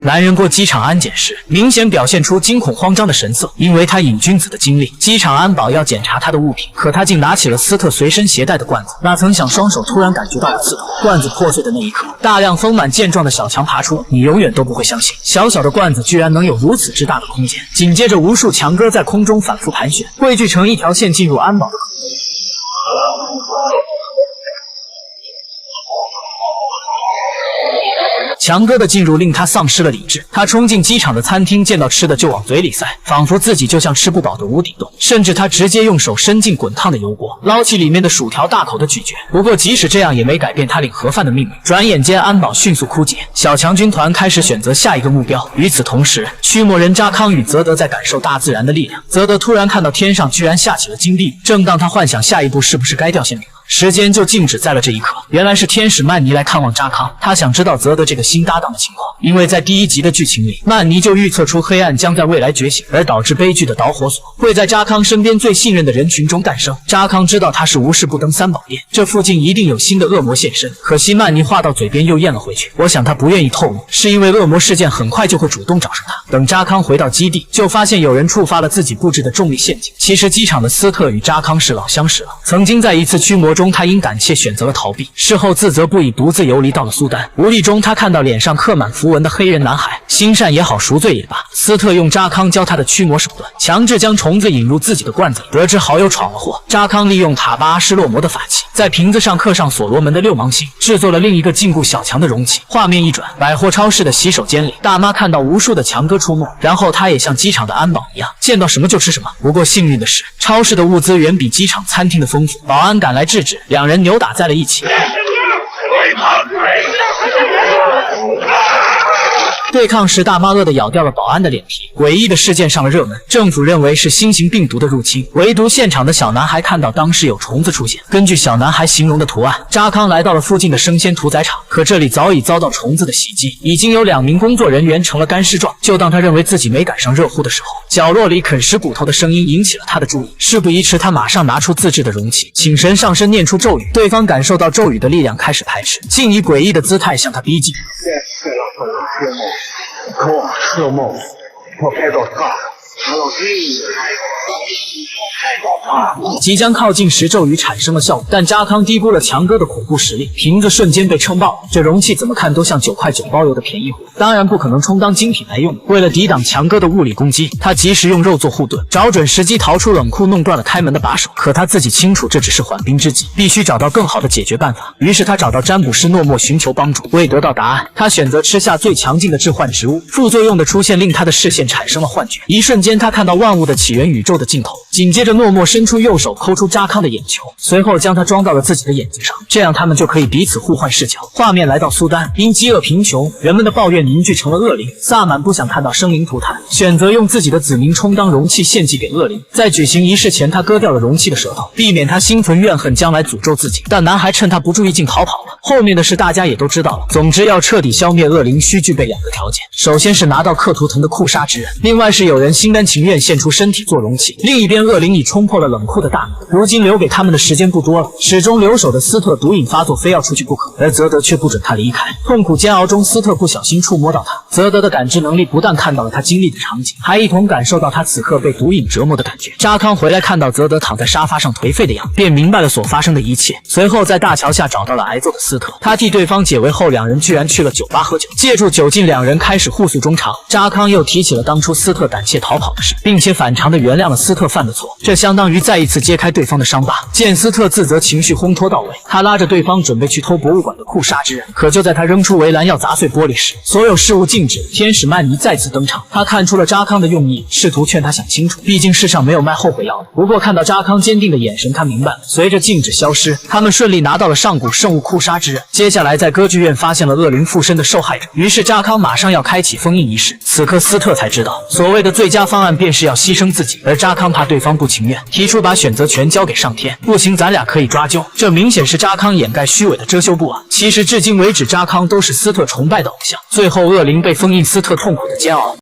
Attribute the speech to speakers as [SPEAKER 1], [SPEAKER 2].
[SPEAKER 1] 男人过机场安检时，明显表现出惊恐慌张的神色，因为他瘾君子的经历。机场安保要检查他的物品，可他竟拿起了斯特随身携带的罐子，哪曾想双手突然感觉到了刺痛，罐子破碎的那一刻，大量丰满健壮的小强爬出，你永远都不会相信，小小的罐子居然能有如此之大的空间。紧接着，无数强哥在空中反复盘旋，汇聚成一条线进入安保的口。强哥的进入令他丧失了理智，他冲进机场的餐厅，见到吃的就往嘴里塞，仿佛自己就像吃不饱的无底洞。甚至他直接用手伸进滚烫的油锅，捞起里面的薯条，大口的咀嚼。不过即使这样，也没改变他领盒饭的命运。转眼间，安保迅速枯竭，小强军团开始选择下一个目标。与此同时，驱魔人扎康与泽德在感受大自然的力量。泽德突然看到天上居然下起了金地雨，正当他幻想下一步是不是该掉馅饼，时间就静止在了这一刻。原来是天使曼尼来看望扎康，他想知道泽德这个新搭档的情况，因为在第1集的剧情里，曼尼就预测出黑暗将在未来觉醒，而导致悲剧的导火索会在扎康身边最信任的人群中诞生。扎康知道他是无事不登三宝殿，这附近一定有新的恶魔现身，可惜曼尼话到嘴边又咽了回去。我想他不愿意透露，是因为恶魔事件很快就会主动找上他。等扎康回到基地，就发现有人触发了自己布置的重力陷阱。其实机场的斯特与扎康是老相识了，曾经在一次驱魔中，他因胆怯选择了逃避，事后自责不已，独自游离到了苏丹。无意中他看到脸上刻满符文的黑人男孩，心善也好，赎罪也罢，斯特用扎康教他的驱魔手段，强制将虫子引入自己的罐子里。得知好友闯了祸，扎康利用塔巴阿施洛魔的法器，在瓶子上刻上所罗门的6芒星，制作了另一个禁锢小强的容器。画面一转，百货超市的洗手间里，大妈看到无数的强哥出没，然后她也像机场的安保一样，见到什么就吃什么。不过幸运的是，超市的物资远比机场餐厅的丰富，保安赶来制止，两人扭打在了一起。对抗时，大妈饿地咬掉了保安的脸皮。诡异的事件上了热门，政府认为是新型病毒的入侵，唯独现场的小男孩看到当时有虫子出现。根据小男孩形容的图案，扎康来到了附近的生鲜屠宰场，可这里早已遭到虫子的袭击，已经有2名工作人员成了干尸状。就当他认为自己没赶上热乎的时候，角落里啃食骨头的声音引起了他的注意。事不宜迟，他马上拿出自制的容器，请神上身念出咒语，对方感受到咒语的力量，开始排斥，竟以诡异的姿态向他逼近。即将靠近时，咒语产生了效果，但扎康低估了强哥的恐怖实力，瓶子瞬间被撑爆。这容器怎么看都像9块9包邮的便宜货，当然不可能充当精品来用。为了抵挡强哥的物理攻击，他及时用肉做护盾，找准时机逃出冷库，弄断了开门的把手。可他自己清楚这只是缓兵之计，必须找到更好的解决办法。于是他找到占卜师诺莫寻求帮助，未得到答案，他选择吃下最强劲的致幻植物，副作用的出现令他的视线产生了幻觉。一瞬间，他看到万物的起源，宇宙的尽头。紧接着，诺莫伸出右手抠出扎康的眼球，随后将它装到了自己的眼睛上，这样他们就可以彼此互换视角。画面来到苏丹，因饥饿贫穷，人们的抱怨凝聚成了恶灵。萨满不想看到生灵涂炭，选择用自己的子民充当容器献祭给恶灵。在举行仪式前，他割掉了容器的舌头，避免他心存怨恨将来诅咒自己。但男孩趁他不注意竟逃跑了。后面的事大家也都知道了。总之，要彻底消灭恶灵，需具备2个条件：首先是拿到克图腾的酷杀之刃，另外是有人心甘情愿献出身体做容器。另一边，恶灵已冲破了冷库的大门，如今留给他们的时间不多了。始终留守的斯特毒瘾发作，非要出去不可，而泽德却不准他离开。痛苦煎熬中，斯特不小心触摸到他，泽德的感知能力不但看到了他经历的场景，还一同感受到他此刻被毒瘾折磨的感觉。扎康回来看到泽德躺在沙发上颓废的样子，便明白了所发生的一切。随后在大桥下找到了挨揍的斯特，他替对方解围后，两人居然去了酒吧喝酒。借助酒劲，两人开始互诉衷肠。扎康又提起了当初斯特胆怯逃跑的事，并且反常的原谅了斯特犯的错，这相当于再一次揭开对方的伤疤。见斯特自责，情绪烘托到位，他拉着对方准备去偷博物馆的酷杀之刃，可就在他扔出围栏要砸碎玻璃时，所有事物静止。天使曼尼再次登场，他看出了扎康的用意，试图劝他想清楚，毕竟世上没有卖后悔药的。不过看到扎康坚定的眼神，他明白了。随着静止消失，他们顺利拿到了上古圣物酷杀之刃。接下来在歌剧院发现了恶灵附身的受害者，于是扎康马上要开启封印仪式。此刻斯特才知道，所谓的最佳方案便是要牺牲自己，而扎康怕对方不情愿，提出把选择权交给上天，不行咱俩可以抓阄。这明显是扎康掩盖虚伪的遮羞布啊！其实至今为止，扎康都是斯特崇拜的偶像。最后恶灵被封印，斯特痛苦的煎熬。